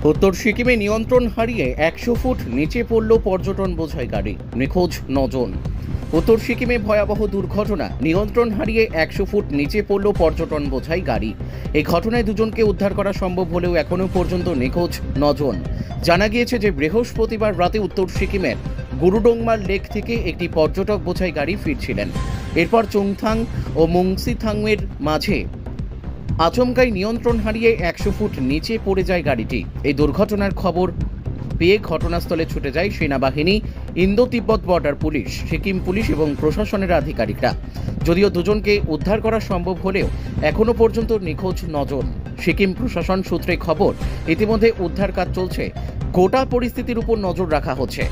উত্তর সিকিমে নিয়ন্ত্রণ হারিয়ে ১০০ ফুট নিচে পড়ল পর্যটন বোঝাই গাড়ি, নিখোঁজ ৯ জন। উত্তর সিকিমে ভয়াবহ দুর্ঘটনা, নিয়ন্ত্রণ হারিয়ে ১০০ ফুট নিচে পড়ল পর্যটন বোঝাই গাড়ি। এই ঘটনায় দুজনকে উদ্ধার করা সম্ভব হলেও এখনও পর্যন্ত নিখোঁজ ৯ জন। জানা গিয়েছে যে বৃহস্পতিবার রাতে উত্তর সিকিমের গুরুডোংমার লেক থেকে একটি পর্যটক বোঝাই গাড়ি ফিরছিলেন। এরপর চুংথাং ও মুংসিথাংয়ের মাঝে আচমকাই নিয়ন্ত্রণ হারিয়ে ১০০ ফুট নিচে পড়ে যায় গাড়িটি। এই দুর্ঘটনার খবর পেয়ে ঘটনাস্থলে ছুটে যায় সেনাবাহিনী, ইন্দো তিব্বত বর্ডার পুলিশ, সিকিম পুলিশ এবং প্রশাসনের আধিকারিকরা। যদিও দুজনকে উদ্ধার করা সম্ভব হলেও এখনও পর্যন্ত নিখোঁজ ৯ জন। সিকিম প্রশাসন সূত্রে খবর, ইতিমধ্যে উদ্ধার কাজ চলছে। গোটা পরিস্থিতির উপর নজর রাখা হচ্ছে।